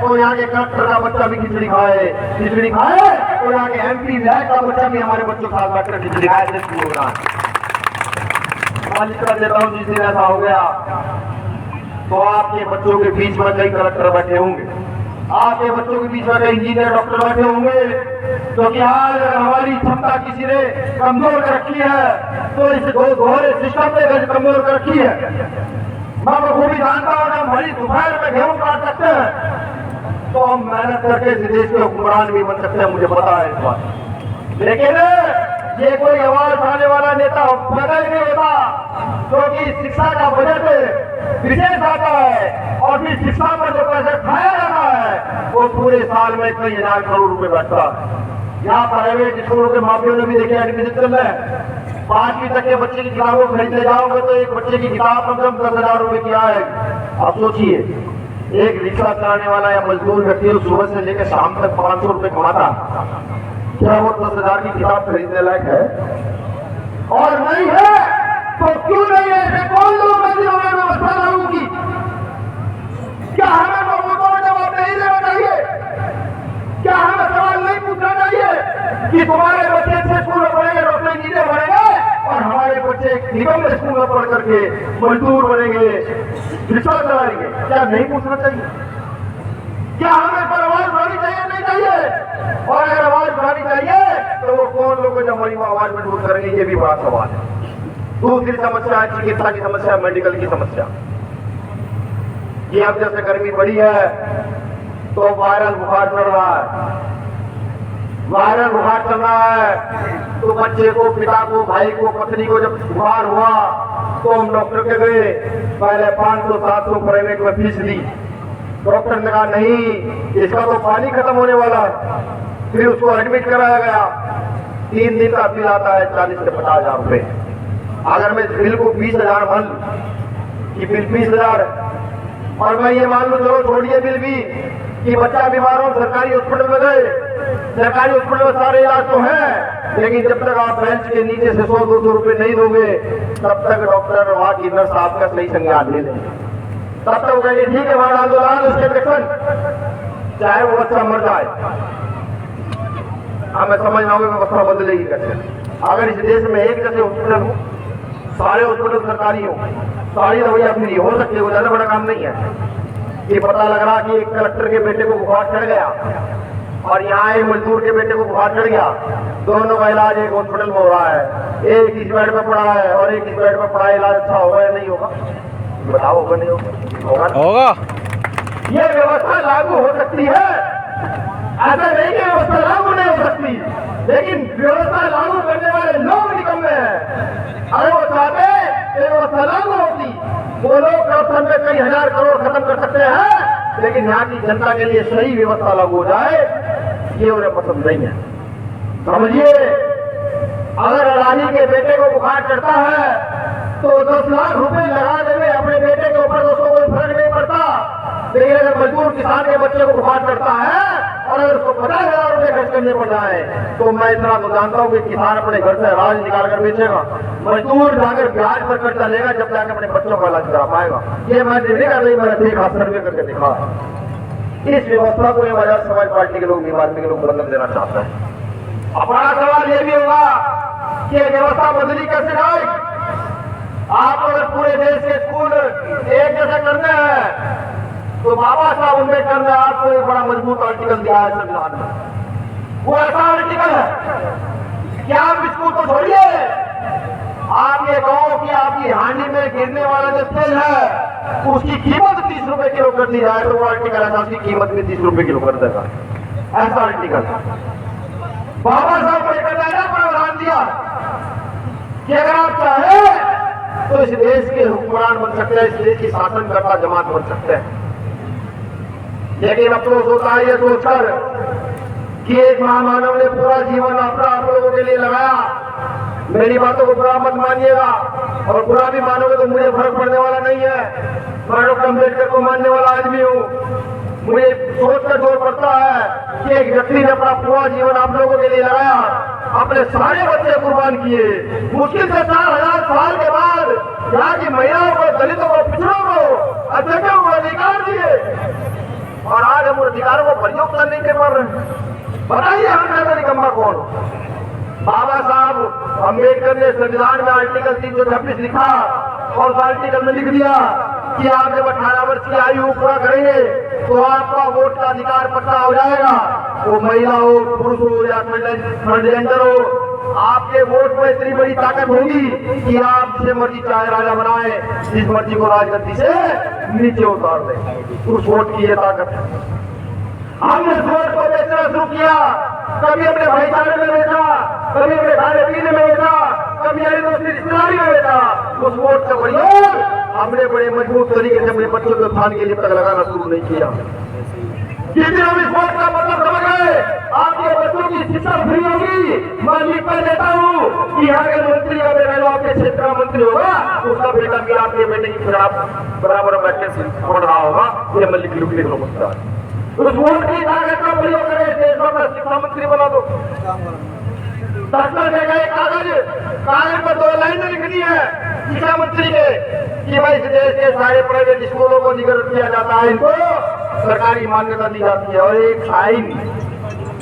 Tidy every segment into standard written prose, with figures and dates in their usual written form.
तो यहाँ के कलेक्टर का बच्चा भी खिचड़ी खाए, तो यहाँ के MP विधायक का बच्चा भी हमारे बच्चों के साथ बैठकर खिचड़ी खाए। मालिक देता हूँ जिस दिन ऐसा हो गया तो आपके बच्चों के बीच में कई कलेक्टर बैठे होंगे, आपके बच्चों के बीच में कई इंजीनियर डॉक्टर बैठे होंगे, क्योंकि आज हमारी क्षमता किसी ने कमजोर कर रखी है तो इस दोहरे सिस्टम ने कमजोर कर रखी है। मैं बखूबी जानता हूँ हम भरी दोपहर में गेहूं काट सकते हैं तो हम मेहनत करके इस देश के हुक्मरान भी बन सकते हैं, मुझे पता है इस बात। लेकिन ये कोई आवाज उठाने वाला नेता पैदा ही नहीं होता, क्योंकि शिक्षा का बजट विशेष आता है और फिर शिक्षा पर जो पैसे खाया जाता है वो पूरे साल में कई हजार करोड़ रुपए बैठता है। यहाँ प्राइवेट स्कूलों के माफियों ने भी देखे एडमिशन चल रहे हैं, 5वीं तक के बच्चे की किताबों खरीदने जाओगे तो एक बच्चे की किताब कम से कम 10,000 रुपए की आएगी। आप सोचिए एक रिक्शा चलाने वाला या मजदूर व्यक्ति सुबह से लेकर शाम तक 500 रुपए कमाता, क्या वो 10,000 की किताब खरीदने लायक है? और नहीं है तो क्यों नहीं है? कौन लोग व्यवस्था लागू की? क्या हमें लोगों को जवाब नहीं देना चाहिए? क्या हमें सवाल नहीं पूछना चाहिए कि तुम्हारे बच्चे अच्छे स्कूल में पढ़ेंगे, डॉक्टर इंजीनियर बनेंगे और हमारे बच्चे निगम स्कूल में पढ़ करके मजदूर बनेंगे, रिक्शा चलाएंगे? क्या नहीं पूछना चाहिए? क्या हमें पर आवाज उठानी चाहिए? नहीं चाहिए? और अगर आवाज उठानी चाहिए तो वो कौन लोग जब हमारी आवाज मजबूत करेंगे, ये भी बड़ा सवाल है। दूसरी समस्या है चिकित्सा की समस्या, मेडिकल की समस्या। ये अब जैसे गर्मी बढ़ी है तो वायरल बुखार चल रहा है, वायरल बुखार चल रहा है तो बच्चे को, पिता को, भाई को, पत्नी को जब बुखार हुआ तो हम डॉक्टर के गए, पहले 500-700 प्राइवेट में फीस दी। डॉक्टर ने कहा नहीं इसका तो पानी खत्म होने वाला है, फिर उसको एडमिट कराया गया। 3 दिन का बिल आता है 40 से 50,000 रुपए। अगर मैं इस बिल को 20,000 मान लूं कि बिल 20,000 और मैं ये मान लूं चलो छोड़िए बिल भी कि बच्चा बीमार हो सरकारी हॉस्पिटल में गए, सरकारी हॉस्पिटल में सारे इलाज तो है, लेकिन जब तक आप बेंच के नीचे से 100-200 रुपए नहीं दोगे तब तक डॉक्टर और वहां की नर्स आपका सही संज्ञान ले लेंगे। तब तक वो कहेंगे ठीक है वहां डाल दो उसके इंजेक्शन, चाहे वो बच्चा मर जाए। हमें समझ ना हो व्यवस्था बदलेगी कैसे? अगर इस देश में एक जैसे हॉस्पिटल हो, सारे हॉस्पिटल सरकारी हो, सारी दवाइयां फ्री हो सकती है, वो ज्यादा बड़ा काम नहीं है। ये पता लग रहा कि एक कलेक्टर के बेटे को बुखार चढ़ गया और यहाँ एक मजदूर के बेटे को बुखार चढ़ गया, दोनों का इलाज एक हॉस्पिटल में हो रहा है, एक इस बेड में पड़ा है और एक इस बेड में पड़ा है। इलाज अच्छा होगा या नहीं होगा? बताओ होगा नहीं होगा? ये व्यवस्था लागू हो सकती है, ऐसा नहीं कि व्यवस्था लागू नहीं हो सकती, लेकिन व्यवस्था लागू करने वाले लोग निकम्मे हैं। अगर वो चाहते व्यवस्था लागू होती, वो लोग करप्शन में कई हजार करोड़ खत्म कर सकते हैं, लेकिन यहाँ की जनता के लिए सही व्यवस्था लागू हो जाए ये उन्हें पसंद नहीं है। समझिए अगर अडानी के बेटे को बुखार चढ़ता है तो 10 लाख रुपए लगा देंगे अपने बेटे के ऊपर, दोस्तों कोई फर्क नहीं पड़ता। लेकिन अगर मजदूर किसान के बच्चे को बुखार चढ़ता है और अगर उसको 50,000 रुपए खर्च करने पड़ जाए तो मैं इतना तो जानता हूँ कि किसान अपने घर से अनाज निकाल कर बेचेगा, मजदूर जाकर ब्याज पर कर्जा लेगा जब जाकर अपने बच्चों का इलाज करा पाएगा। ये मैं नहीं कर रही, मैंने देखा, सर्वे करके देखा। इस व्यवस्था को आजाद समाज पार्टी के लोग, बीमारी के लोग बदल देना चाहते हैं। अब बड़ा सवाल ये भी होगा कि व्यवस्था बदली कैसे जाए? आप अगर पूरे देश के स्कूल एक जैसे करने हैं तो बाबा साहब अम्बेडकर ने आपको एक बड़ा मजबूत आर्टिकल दिया है संविधान में। वो ऐसा आर्टिकल है कि आप स्कूल को छोड़िए, आप ये कहो कि आपकी हांडी में गिरने वाला जो तेल है उसकी कीमत 30 रुपए किलो कर दी जाए तो वो आर्टिकल ऐसा उसकी कीमत भी 30 रुपए किलो कर देगा। ऐसा आर्टिकल बाबा साहब अम्बेडकर ने प्रावधान दिया कि अगर आप चाहे तो इस देश के हुक्मरान बन सकते हैं, इस देश की शासनकर्ता जमात बन सकते हैं। लेकिन अफसोस होता है ये सोचकर कि एक महामानव ने पूरा जीवन अपना आप लोगों के लिए लगाया। मेरी बातों को बुरा मत मानिएगा, और बुरा भी मानोगे तो मुझे फर्क पड़ने वाला नहीं है। मैं डॉक्टर अम्बेडकर को मानने वाला आदमी हूँ। मुझे सोचकर जोर पड़ता है कि एक व्यक्ति ने अपना पूरा जीवन आप लोगों के लिए लगाया, अपने सारे बच्चे कुर्बान किए, मुश्किल से 4000 साल के बाद यहाँ की महिलाओं को, दलितों को, पिछड़ों को, अल्पसंख्यकों को अधिकार दिए, और आज के मूल अधिकारों को प्रयोग करने के पर बताइए हम ज्यादा निकम्मा कौन हो? बाबा साहब अम्बेडकर ने संविधान में आर्टिकल 326 लिखा और उस आर्टिकल में लिख दिया कि आप जब 18 वर्ष की आयु पूरा करेंगे तो आपका वोट का अधिकार पक्का हो जाएगा। वो महिला हो, पुरुष हो या ट्रांसजेंडर हो, आपके वोट में इतनी बड़ी ताकत होगी कि आप जिसे मर्जी चाहे राजा बनाए, जिस मर्जी को राजगद्दी से नीचे उतार दे। उस वोट की ये ताकत है। हमने इस वोट को बेचना शुरू किया, कभी अपने भाईचारे में बेचा, कभी अपने खाने पीने में बेचा, कभी यारी दोस्ती रिश्तेदारी में बेचा। उस वोट का प्रयोग हमने बड़े मजबूत तरीके से अपने बच्चों के उत्थान के लिए तक लगाना शुरू नहीं किया। जिस दिन हम इस वोट का मतलब समझ गए, आपके बच्चों की शिक्षा फ्री होगी। मैं लिख कर देता हूँ कि यहाँ के मंत्री का बेटा जो आपके क्षेत्र का मंत्री होगा, उसका बेटा भी आपके बेटे की बराबर बैठ के पढ़ रहा होगा। ये मैं लिख लो मुद्दा। उस वोट की ताकत का प्रयोग करें, देश का शिक्षा मंत्री बना दो। दफ्तर में गए कागज पर 2 लाइनें लिखनी है शिक्षा मंत्री के कि भाई इस देश के सारे प्राइवेट स्कूलों को निगरान किया जाता है, इनको सरकारी मान्यता दी जाती है। और एक साइन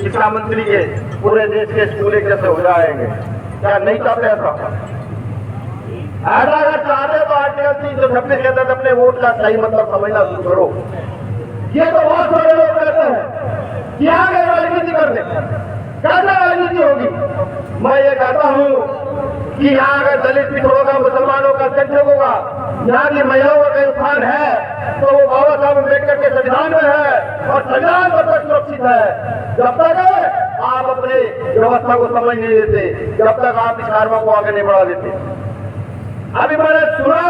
शिक्षा मंत्री के पूरे देश के स्कूल एक जैसे हो जाएंगे। क्या नहीं चाहते ऐसा? अगर चाहते तो आर्टिकल 326 के अंदर अपने वोट का सही मतलब समझना शुरू करो। ये तो बहुत सारे लोग कहते हैं कि आगे राजनीति करने कैसे राजनीति होगी। मैं ये कहता हूँ कि यहाँ अगर दलित पिछड़ों का, मुसलमानों का संरक्षण होगा, यहाँ की महिलाओं का उत्थान है, तो वो बाबा साहब अम्बेडकर के संविधान में है और संविधान तब तक सुरक्षित है जब तक आप अपने व्यवस्था को समझ नहीं लेते, जब तक आप इस कार्यों को आगे नहीं बढ़ा देते। अभी मैंने सुना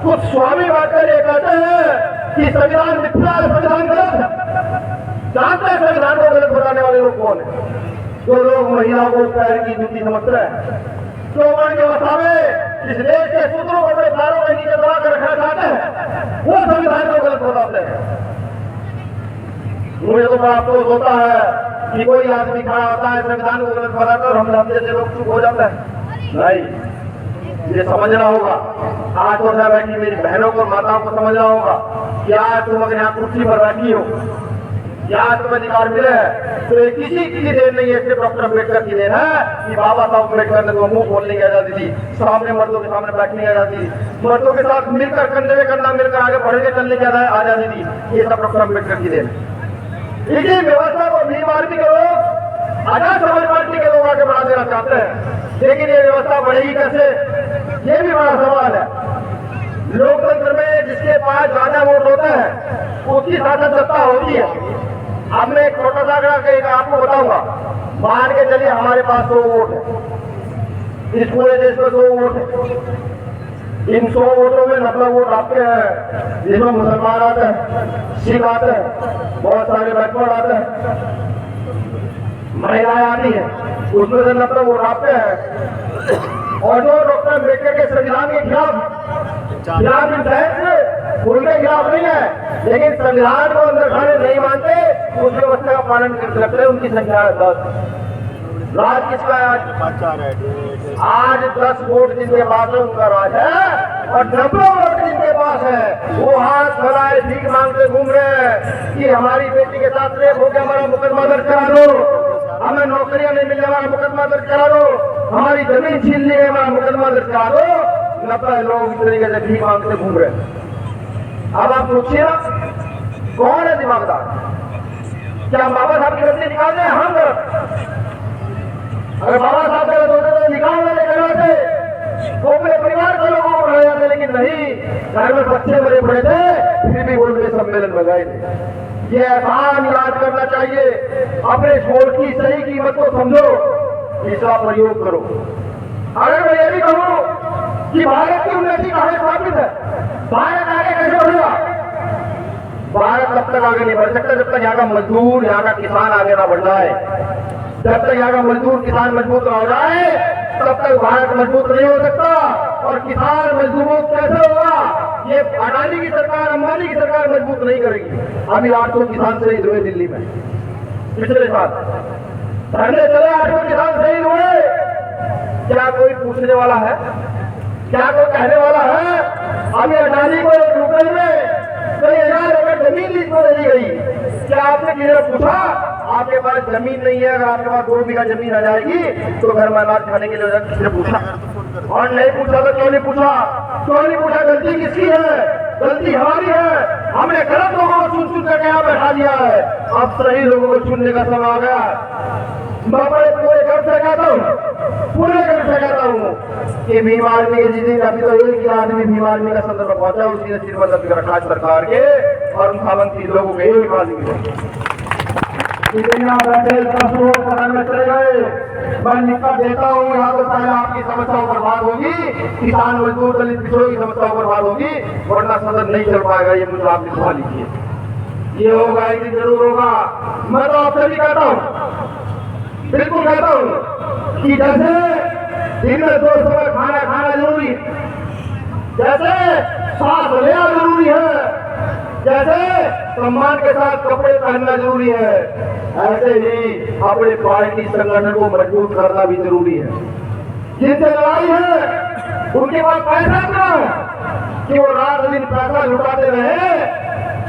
कुछ स्वामी बाकर ये कहते हैं कि संविधान मिथ्या है, संविधान गलत है। जानते हैं संविधान को गलत बताने वाले लोग कौन है? जो लोग महिलाओं को पैर की जूती समझते हैं, जो वर्ण व्यवस्था में इस देश के सूत्रों को अपने पैरों के नीचे दबा कर रखना चाहते हैं, वो संविधान को गलत बताते हैं। मुझे तो बड़ा अफसोस होता है कि कोई आदमी खड़ा होता है संविधान को गलत बताता है और हम जैसे लोग चुप हो जाते हैं। नहीं, ये समझना होगा। आज तो मैं बैठी मेरी बहनों को, माताओं को समझना होगा कि आज तुम अगर यहाँ कुर्सी पर बैठी हो, यहाँ तुम्हें अधिकार मिले हैं, तो ये किसी की देन नहीं है, सिर्फ डॉक्टर अम्बेडकर की देन है कि बाबा साहब अम्बेडकर ने तो मुंह खोलने की आजादी दी, सामने मर्दों के सामने बैठने की आजादी दी, मर्दों के साथ मिलकर कंधे में कंधा मिलकर आगे बढ़ के चलने की आजादी दी। ये सब डॉक्टर अम्बेडकर की देन है। इसी व्यवस्था को भीम आर्मी के लोग, आजाद समाज पार्टी के लोग आगे बढ़ा देना चाहते हैं, लेकिन ये व्यवस्था बढ़ेगी कैसे, ये भी बड़ा सवाल है। लोकतंत्र में जिसके पास ज्यादा वोट होता है उसकी शासन सत्ता होती है। अब मैं एक छोटा सा आपको बताऊंगा, मान के चलिए हमारे पास 100 वोट है, इस पूरे देश में 100 वोट है। इन 100 वोटों में 90 वोट आपके हैं, जिसमें मुसलमान आते हैं, सिख आते हैं, बहुत सारे बैकवर्ड आते हैं, महिलाएं आती हैं, उसमें से 90 वोट आपके हैं। और जो डॉक्टर अम्बेडकर के संविधान के खिलाफ उनके खिलाफ नहीं है, लेकिन संविधान को अंदर खाने नहीं मानते, उस व्यवस्था का पालन करते लगते हैं, उनकी संख्या है 10। राज किसका है आज? 10 वोट जिनके पास है उनका राज है, और 90 वोट जिनके पास है वो हाथ फैलाए भीख मांगते घूम रहे हैं कि हमारी बेटी के साथ रेप हो गया, हमारा मुकदमा दर्ज करा दो, हमें नौकरियां नहीं मिल रही, हमारा मुकदमा दर्ज करा दो, हमारी जमीन छीन ली है, हमारा मुकदमा दर्ज करा दो। 90 लोग इस तरीके से भीख मांगते घूम रहे हैं। अब आप सोचिए ना, कौन है दिमागदार? क्या बाबा साहब की गलती निकाल दें? हम गलत। अगर बाबा साहब गलत होते तो निकाल वाले गलत थे, वो अपने परिवार के लोगों को बढ़ा जाते, लेकिन नहीं, घर में बच्चे मरे पड़े थे, फिर भी वो उनके सम्मेलन में गए थे। ये एहसान याद करना चाहिए। अपने वोट की सही कीमत को समझो, इसका प्रयोग करो। अगर मैं ये भी कहूँ कि भारत की उन्नति कहाँ स्थापित है, भारत आगे कैसे बढ़ेगा? भारत तब तक आगे नहीं बढ़ सकता जब तक यहाँ का मजदूर, यहाँ का किसान आगे ना बढ़ जाए। जब तक यहाँ का मजदूर किसान मजबूत ना हो जाए, तब तक भारत मजबूत नहीं हो सकता। और किसान मजबूत कैसे होगा? ये अडानी की सरकार, अंबानी की सरकार मजबूत नहीं करेगी। अभी 800 किसान शहीद हुए दिल्ली में पिछले साल, धरने चले, 800 किसान शहीद हुए। क्या कोई पूछने वाला है? क्या कोई कहने वाला है? अभी अडानी को 1 रुपए में कई 1000 एकड़ जमीन लीज को दे दी गई, क्या आपने किसी ने पूछा आपके पास जमीन नहीं है, अगर आपके पास 2 बीघा जमीन आ जाएगी तो घर में अनाज खाने के लिए किसी ने पूछा? और नहीं पूछा तो क्यों नहीं पूछा? क्यों नहीं पूछा? गलती किसकी है? गलती हमारी है। हमने गलत लोगों को चुन कर यहाँ बैठा दिया है। अब सही लोगों को चुनने का समय आ गया है। मैं बड़े पूरे घर से कहता हूँ, पूरे घर से कहता हूँ कि भीम आर्मी के जितने अभी तो एक ही आदमी भीम आर्मी का संदर्भ पहुंचा, उसी ने सिर पर दबा रखा सरकार के और मुख्यमंत्री लोगों के एक आदमी बैठे 10 लोग सदन में चले गए। मैं निकट देता हूँ, यहाँ तो पहले आपकी समस्याओं पर बात होगी, किसान मजदूर दलित पिछड़ों की समस्याओं पर बात होगी, वरना सदन नहीं चल पाएगा। ये मुझे आप लिखवा लीजिए। ये होगा, एक दिन जरूर होगा। मैं तो आपसे भी कहता हूँ, बिल्कुल कहता हूँ कि जैसे दिन में 2 समय खाना जरूरी है, जैसे सांस लेना जरूरी है, जैसे सम्मान के साथ कपड़े पहनना जरूरी है, ऐसे ही अपने पार्टी संगठन को मजबूत करना भी जरूरी है। जिनसे लड़ाई है उनके पास पैसा इतना है कि वो रात दिन पैसा लुटाते रहे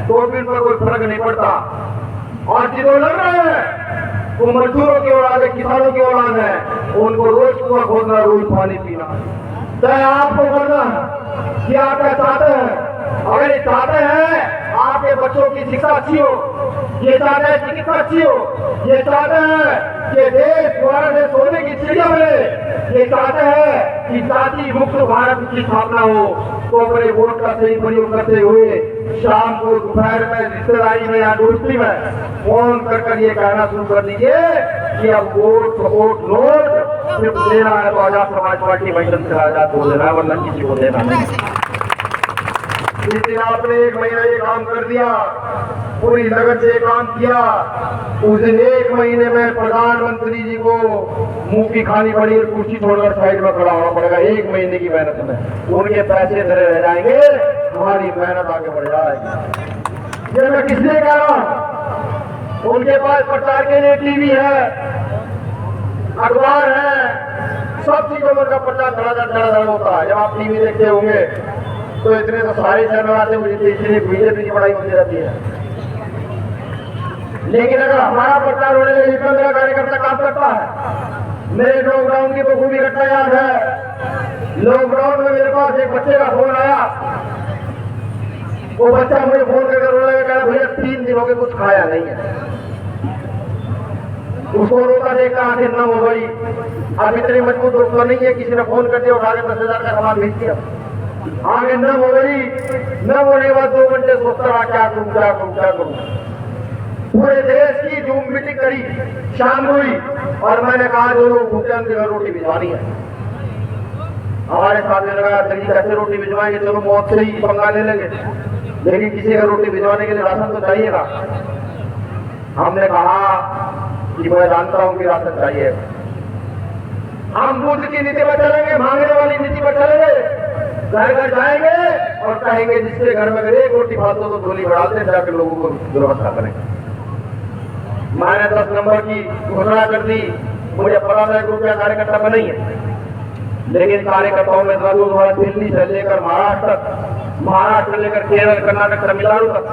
तो भी उन पर कोई फर्क नहीं पड़ता। और जिन्होंने लड़ रहे हैं वो मजदूरों की औलाद है, किसानों की औलाद है, उनको रोज कुआं खोदना, रोज पानी पीना। चाहे आपको करना कि आप क्या चाहते हैं? अगर ये चाहते हैं आपके बच्चों की शिक्षा अच्छी हो, ये चाहते हैं चिकित्सा अच्छी हो, ये चाहते हैं कि देश द्वारा से सोने की चिड़िया मिले, ये चाहते हैं कि जाति मुक्त भारत की स्थापना हो, तो अपने वोट का सही प्रयोग करते हुए शाम को दोपहर में रिश्तेदारी में या दोस्ती में फोन कर ये कहना शुरू कर दीजिए कि अब वोट सपोर्ट नोट सिर्फ देना है तो आजाद समाज पार्टी महिला से आजाद हो देना है, वरना किसी को देना नहीं। इस दिन आपने 1 महीना ये काम कर दिया, पूरी लगन से काम किया। उस दिन 1 महीने में प्रधानमंत्री जी को मुंह की खानी पड़ी और कुर्सी छोड़कर साइड में खड़ा होना पड़ेगा। 1 महीने की मेहनत में उनके पैसे धरे रह जाएंगे, हमारी मेहनत आगे बढ़ जाएगी। ये मैं किसलिए कह रहा हूँ? उनके पास प्रचार के लिए टीवी है, अखबार है, सब चीजों में उनका प्रचार धड़ाधड़ होता है। जब आप टीवी देखते होंगे तो इतने तो सारे चैनल आते हुए इसलिए बीजेपी की पढ़ाई होती रहती है। लेकिन अगर हमारा प्रचार होने लगे, जितना मेरा कार्यकर्ता काम करता है, मेरे लॉकडाउन की बखूबी घटना याद है। लॉकडाउन में मेरे पास एक बच्चे का फोन आया, वो बच्चा मुझे फोन करके रोने लगा, कहा भैया 3 दिन हो गए कुछ खाया नहीं है। उसको रोता देखा आखिर नम हो गई। अब इतनी मजबूत दोस्त नहीं है, किसी ने फोन कर दिया, उठा के 10,000 का सामान भेज दिया, आगे न हो गई। न होने के बाद 2 घंटे सोचता रहा क्या करूं क्या करूं क्या करूं। पूरे देश की जूम मीटिंग करी, शाम हुई और मैंने कहा जो लोग भूखे उनके घर रोटी भिजवानी है। हमारे साथ में लगा जल्दी कैसे रोटी भिजवाएंगे, चलो मौत से ही पंगा ले लेंगे, लेकिन किसी का रोटी भिजवाने के लिए राशन तो चाहिएगा। हमने कहा कि मैं जानता हूं कि राशन चाहिए, हम बूथ की नीति पर चलेंगे, मांगने वाली नीति पर चलेंगे, घर घर जाएंगे और कहेंगे जिसके घर में अगर 1 रोटी फालतू तो झोली बढ़ाते जाकर लोगों को व्यवस्था करेंगे। मैंने 10 नंबर की घोषणा कर दी। मुझे पता था रुपया कार्यकर्ता में नहीं है, लेकिन कार्यकर्ताओं में दिल्ली से लेकर महाराष्ट्र तक, महाराष्ट्र लेकर केरल, कर्नाटक, तमिलनाडु तक,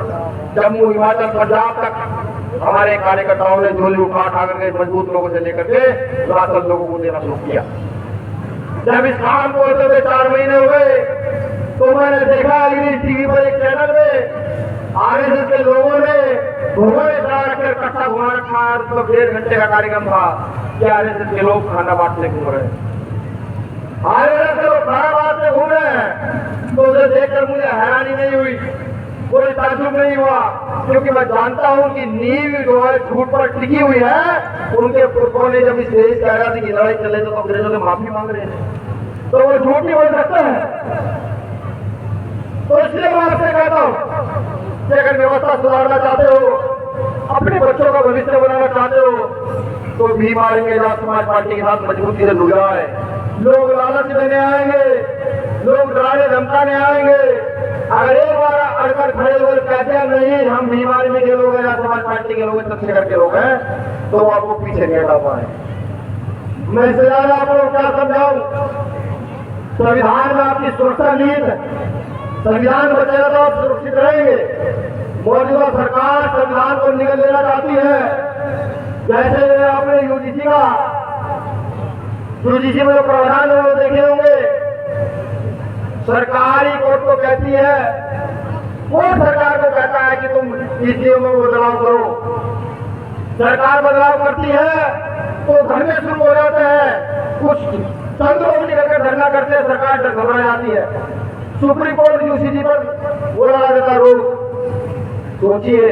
जम्मू, हिमाचल, पंजाब तक हमारे कार्यकर्ताओं ने झोली उठा करके मजबूत लोगों से लेकर के राशन लोगों को देना शुरू किया। जब इस काम को होते हुए 4 महीने हुए तो मैंने देखा टीवी पर एक चैनल में आरएसएस के लोगों ने रखकर कट्टा घुमा रखा, तो 1.5 घंटे का कार्यक्रम था कि आरएसएस के लोग खाना बांटने घूम रहे हैं। आरएसएस के लोग खाना बांटने घूम रहे हैं तो उसे देखकर मुझे हैरानी नहीं हुई, कोई ताज्जुब नहीं हुआ, क्योंकि मैं जानता हूं कि नींव जो है झूठ पर टिकी हुई है। उनके पुरखों ने जब इस देश की आजादी की लड़ाई चले तो अंग्रेजों से माफी मांग रहे थे, तो वो झूठ नहीं बोल सकते हैं। तो इसलिए मैं आपसे कहता हूं कि अगर व्यवस्था सुधारना चाहते हो, अपने बच्चों का भविष्य बनाना चाहते हो, तो भीम आर्मी आजाद समाज पार्टी के साथ मजबूती से जुड़ जाए। लोग लालच देने आएंगे, लोग डराने धमकाने आएंगे, अगर एक बार अड़कर खड़े हुए कहते हैं नहीं हम भीम आर्मी के लोग हैं, आजाद समाज पार्टी के लोग हैं, चंद्रशेखर के लोग हैं, तो आपको पीछे नहीं हटा पाए। मैं इससे ज्यादा आपको क्या समझाऊं? संविधान में आपकी सुरक्षा नीति है, संविधान बचेगा तो आप सुरक्षित रहेंगे। मौजूदा सरकार संविधान को निगल लेना चाहती है। जैसे आपने यूजीसी में प्रावधान देखे होंगे, सरकारी कोर्ट को कहती है, कोर्ट सरकार को कहता है कि तुम यूजीसी में बदलाव करो। सरकार बदलाव करती है तो धरने शुरू हो जाते हैं, कुछ चंद लोग निकलकर धरना करते हैं, सरकार घबरा जाती है, सुप्रीम कोर्ट यूजीसी पर वो लगा देता रोक। सोचिए,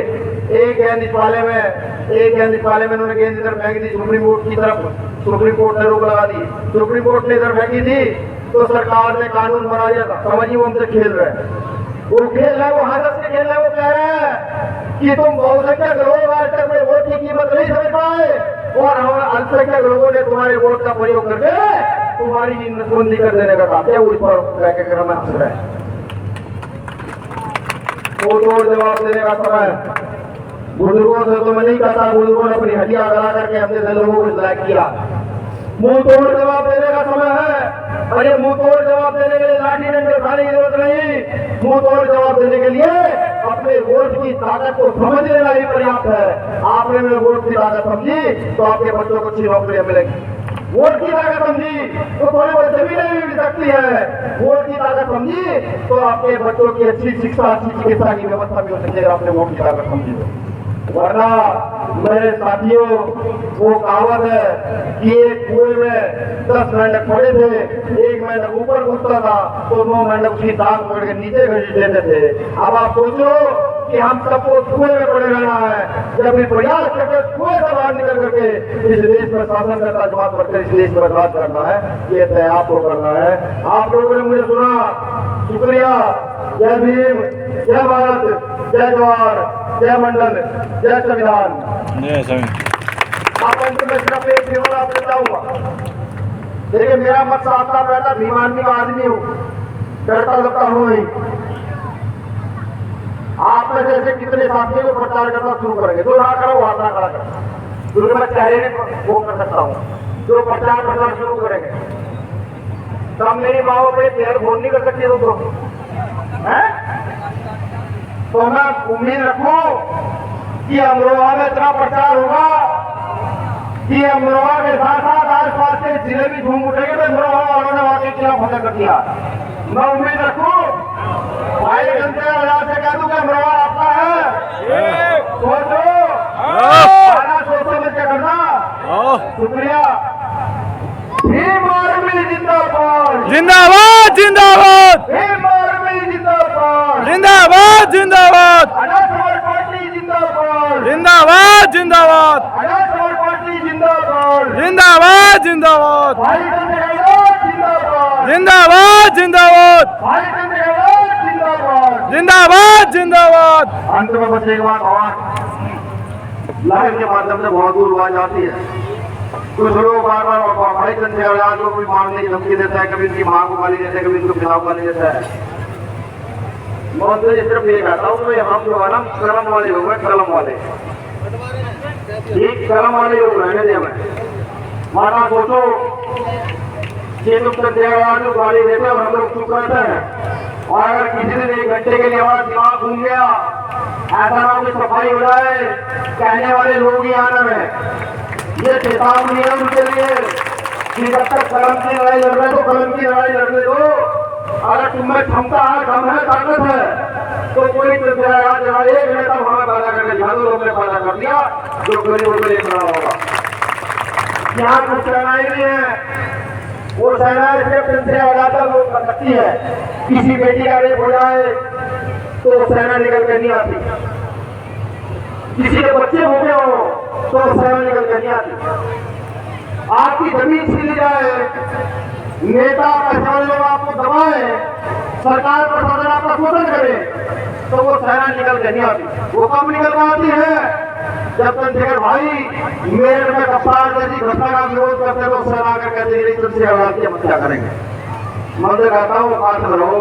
एक गेंद इस पाले में उन्होंने गेंद इधर फेंक दी सुप्रीम कोर्ट की तरफ, सुप्रीम कोर्ट ने रोक लगा दी। सुप्रीम कोर्ट ने इधर फेंकी थी तो सरकार ने कानून बना दिया था। समझिए, वो हमसे खेल रहे हैं, वो खेल रहे हैं, वो हादत से खेल रहे हैं। वो कह रहे हैं कि तुम बहुसंख्यक लोग आज तक मेरे वोट की कीमत नहीं समझ पाए और हम अल्पसंख्यक लोगों ने तुम्हारे वोट का प्रयोग करके तुम्हारी नसबंदी कर देने का काम है। उस पर कार्यक्रम में हंस रहे हैं। वो तोड़ जवाब देने का समय बुजुर्गों से तो मैं नहीं कहता, बुजुर्गों ने अपनी हड्डियां गला करके हमने से लोगों को लाइक किया। मुंह तोड़ जवाब देने का समय है। अरे मुंह तोड़ जवाब देने के लिए लाठी डंडे उठाने की जरूरत नहीं, मुंह तोड़ जवाब देने के लिए अपने वोट की ताकत को समझ लेना ही पर्याप्त है। आपने मेरे वोट की ताकत समझी तो आपके बच्चों को अच्छी नौकरियां मिलेगी। वोट की ताकत समझी तो थोड़ी बहुत जमीनें भी मिल सकती है। वोट की ताकत समझी तो आपके बच्चों की अच्छी शिक्षा, अच्छी चिकित्सा की व्यवस्था भी हो सकती है। आपने वोट की ताकत समझी, वरना मेरे साथियों, वो कहावत है कि एक कुएं में 10 मेंढक पड़े थे, एक मेंढक ऊपर घुसता था तो 9 मेंढक उसकी टांग पकड़ के नीचे घसीट देते थे। अब आप सोचो कि हम सबको कुएं में पड़े रहना है, जब भी प्रयास करके कुएं से बाहर निकल करके इस देश में शासन करता जमात बढ़कर इस देश में बर्बाद करना है, ये तय आपको करना है। आप लोगों ने मुझे सुना, शुक्रिया। जय भीम, जय भारत, जय जवाहर, जय मंडल, जय संविधान। आप अंत में सिर्फ एक विवरण आपको बताऊंगा। देखिए, मेरा मत साफ साफ रहता, भीम आदमी का आदमी हूँ, डरता लगता हूँ नहीं। आप में जैसे कितने साथियों को प्रचार करना शुरू करेंगे, जो ना करो हाथ ना खड़ा करो, जो मैं चेहरे में वो कर सकता हूँ, जो प्रचार शुरू करेंगे तब मेरी माँ अपने पैर फोन नहीं कर सकती दोस्तों है? तो मैं उम्मीद रखूं कि अमरोहा में इतना प्रचार होगा कि अमरोहा के साथ साथ आस पास के जिले भी झूम उठेंगे। तो अमरोहा वालों ने वाकई क्या फतह कर दिया। मैं उम्मीद रखूं, भाई घंटे आजाद से कह दूं कि अमरोहा आपका है, सोचो, सोच समझ के करना। शुक्रिया। भीम आर्मी जिंदाबाद, जिंदाबाद जिंदाबाद, भीम आर्मी जिंदाबाद, जिंदाबाद जिंदाबाद, आजाद समाज पार्टी जिंदाबाद, जिंदाबाद जिंदाबाद, आजाद समाज पार्टी जिंदाबाद, जिंदाबाद जिंदाबाद, भाई जिंदाबाद, जिंदाबाद जिंदाबाद, भाई जिंदाबाद, जिंदाबाद जिंदाबाद। अंत में बस एक बात और, लाइव के माध्यम से बहुत दूर आवाज आती है। कुछ लोग बार बार भाई चंद्रयान को भी मारने की धमकी देता है, कभी उनकी मां को गाली देता है, कभी उनको पिता को गाली देता है। मैं तो सिर्फ ये कहता हूँ कि हम जो है ना कलम वाले लोग हैं, कलम वाले, एक कलम वाले लोग रहने दे हमें। माना सोचो कि तुम चंद्रयान को गाली देते और हम लोग चुप रहते हैं, और अगर किसी दिन 1 घंटे के लिए हमारा दिमाग घूम गया, ऐसा ना हो कि सफाई हो जाए, कहने वाले लोग ही आना है। ये चेतावनी है उनके लिए कि जब तक कलम की लड़ाई लड़ रहे हो, कलम की लड़ाई लड़ने दो। अगर तुम्हें क्षमता है, दम है, ताकत है, तो कोई तो जरा 1 घंटा हमें पैदा करके झाड़ू लोग ने पैदा कर दिया, जो गरीबों को लेकर होगा। यहाँ कुछ सेनाएं भी है, वो सेनाएं सिर्फ से आजादा लोग कर सकती है। किसी बेटी का रेप हो जाए तो सेना निकल कर नहीं आती, किसी के बच्चे हो गए हो तो सेना निकल कर नहीं आती। आपकी जमीन छीन ली जाए, नेता पहचान लोग आपको दबाए, सरकार प्रशासन आपका शोषण करे, तो वो सेना निकल कर नहीं आती। वो कब निकल कर आती है? जब चंद्रशेखर भाई मेरठ में कप्तान जैसी घटना का विरोध करते लोग सेना आकर कहते हैं चंद्रशेखर की हत्या करेंगे। मैं तो कहता हूँ काश में रहो,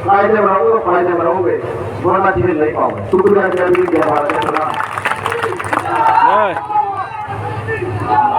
कायदे में रहोगे तो फायदे में रहोगे, वरना चीजें नहीं पाओगे। शुक्रिया।